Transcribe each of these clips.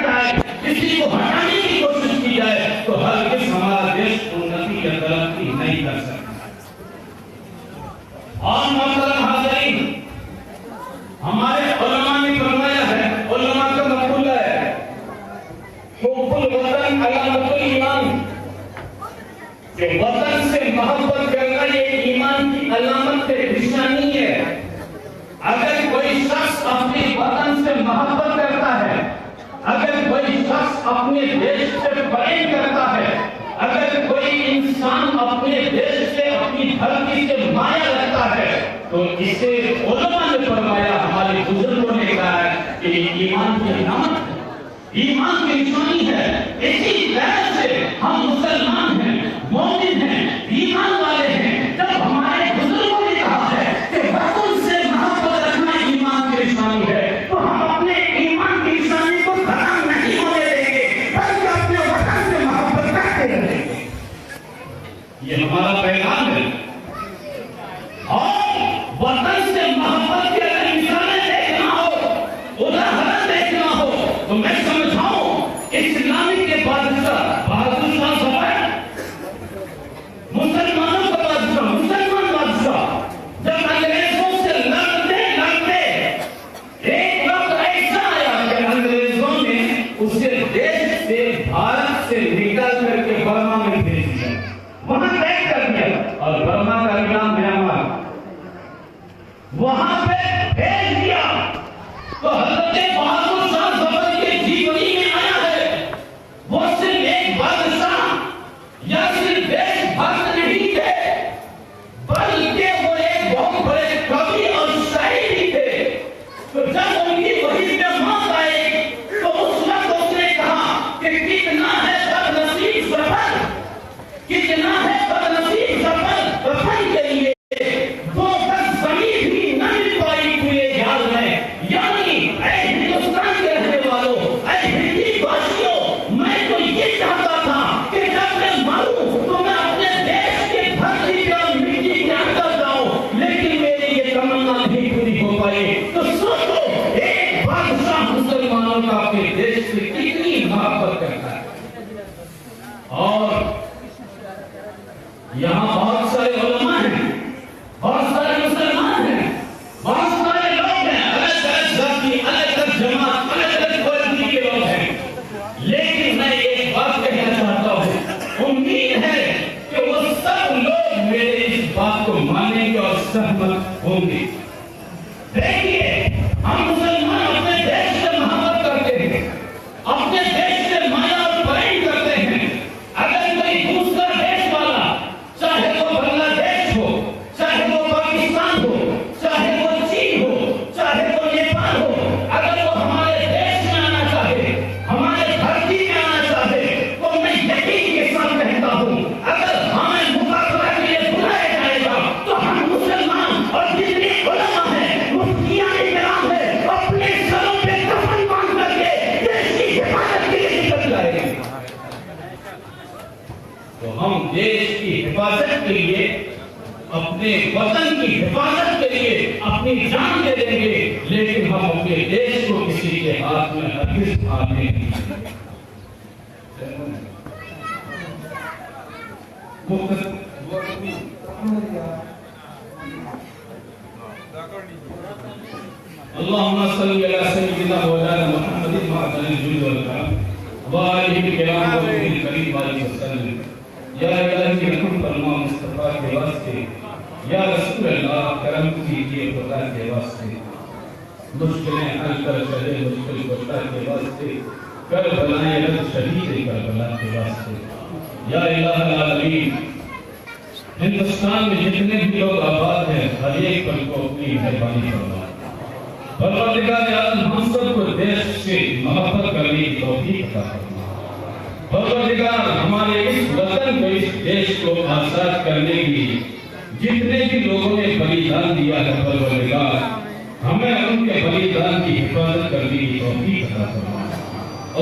हट जाए, किसी को हटाने की कोशिश की जाए तो हरगिज़ हमारा देश उन्नति या तरक्की नहीं कर सकता। और मोहतरम हाज़रीन, हमारे उलमा ने फरमाया है, उलमा का मक़ूला है, हुब्बुल वतन अलामतुल ईमान, कि वतन से मोहब्बत करना ये ईमान की अलामत है, निशानी है। अगर कोई शख्स अपने वतन से मोहब्बत करता है, अगर कोई शख्स अपने देश से प्रेम करता है, अगर कोई इंसान अपने देश से, अपनी धरती से माया रखता है, तो इसे उलमा ने फरमाया, हमारे बुजुर्गों ने कहा है कि ईमान की अलामत है, ईमान की निशानी है। इसी तरह से हम मुसलमान हैं, मोमिन हैं, ईमान वाले हैं। जब हमारे बुजुर्गों ने कहा है कि वतन से मोहब्बत रखना ईमान की निशानी है, तो हम अपने ईमान की निशानी को खत्म नहीं होने देंगे, बल्कि अपने वतन से मोहब्बत करते रहेंगे। ये हमारा पैगाम है। और वतन से मोहब्बत के अगर मिसालें देखना हो, उदाहरण देखना हो, तो मैं समझाऊं, इस्लामी के बादशाह बहादुर शाह ज़फ़र, मुसलमानों का बादशाह, मुसलमान बादशाह, जब अंग्रेजों से लड़ते लड़ते एक वक्त ऐसा आया कि अंग्रेजों ने उसे देश से, भारत से निकाल करके बर्मा में भेज दिया, वहां कैद कर दिया, और बर्मा का नाम म्यांमार, वहां पे भेज दिया। तो हज़रत बहादुर शाह ज़फ़र के जीवनी में आया है, वो सिर्फ एक बादशाह या सिर्फ देशभक्त नहीं थे, बल्कि वो एक बहुत बड़े कवि और शायर भी थे। तो जब उनकी वही पे मौत आई, तो उस वक्त उसने कहा कि कितना है बदनसीब ज़फ़र, कितना है बदनसीब ज़फ़र वतन के लिए, वो तक ज़मीन भी न मिल पाई पूरे याद में। यानी ऐ हिंदुस्तान के रहने वालों, ऐ हिंदी भाषियों, मैं तो ये चाहता था कि जब मैं मरूं तो मैं अपने देश के धरती पे और मिट्टी के अंदर जाऊं, लेकिन मेरी ये तमन्ना नहीं पूरी हो पाई। तो सोचो, एक बादशाह मुसलमानों का अपने देश से कितनी मोहब्बत करता है। और यहाँ बहुत सारे उलमा हैं, बहुत सारे मुसलमान हैं, बहुत सारे लोग हैं, अलग अलग जाति, अलग अलग जमात, अलग अलग क्वालिटी के लोग हैं। लेकिन मैं एक बात कहना चाहता हूँ, उम्मीद है कि वो सब लोग मेरे इस बात को मानेंगे और सहमत होंगे। देखिए, हम मुसलमान अपने देश से मोहब्बत करते हैं, अपने देश से माया और प्रेम करते हैं। अगर कोई दूसरा देश वाला, चाहे वो बांग्लादेश हो, चाहे वो पाकिस्तान हो, चाहे वो चीन हो, चाहे वो नेपाल हो, अगर वो हमारे देश में आना चाहे, हमारे धरती में आना चाहे, तो मैं यकीन के साथ कहता हूँ, अगर हमें मुकाबला के लिए बुलाया जाएगा, तो हम मुसलमान और जितने उलमा हैं, मुफ्तियां इकराम हैं, अपने सरों पे कफन बांध करके देश की हिफाजत के लिए निकल जाएंगे। तो हम देश की हिफाजत के लिए, अपने वतन की हिफाजत के लिए अपनी जान दे देंगे, लेकिन हम अपने देश को किसी के हाथ में हरगिज़ आने नहीं देंगे। अल्लाहुम्मा सल्ली अला सय्यिदिना मौलाना मुहम्मदिन व आलिहि व आलिहि किराम व करीम वसल्लम। या इलाही रहम फरमा मुस्तफा के वास्ते, या रसूल अल्लाह करम कीजिए खुदा के वास्ते, मुश्किलें हल कर चले मुश्किल खुदा के वास्ते, करबलाए रद शहीद करबला के वास्ते। या इलाही आलमीन, हिंदुस्तान में जितने भी लोग आबाद हैं, हर एक पर को अपनी मेहरबानी फरमा। परवरदिगार आलम हम सबको देश से मोहब्बत करने की तौफीक अता फरमा। परवरदिगार हमारे इस वतन को, इस देश को आजाद करने के लिए जितने भी लोगों ने बलिदान दिया है, परवरदिगार हमें उनके बलिदान की हिफाजत करने की तौफीक अता फरमा।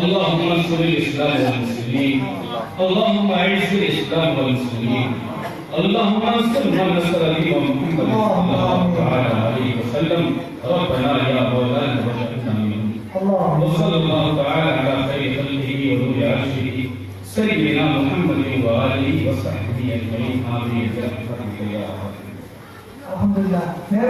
अल्लाहुम्मा सल्लि इस्लाम वल मुस्लिमीन, अल्लाहुम्मा अइज़्ज़िल इस्लाम वल मुस्लिमीन, अल्लाहुम्मा सल्लि अला सय्यिदिना मुहम्मद सल्लल्लाहु अलैहि वसल्लम। रब्बना या मौलाना वजअलना मिनहुम। वसल्लल्लाहु तआला अला खैरि खल्क़िही व नूरि अर्शिही सय्यिदना मुहम्मद व आलिहि व सहबिही अजमईन आमीन।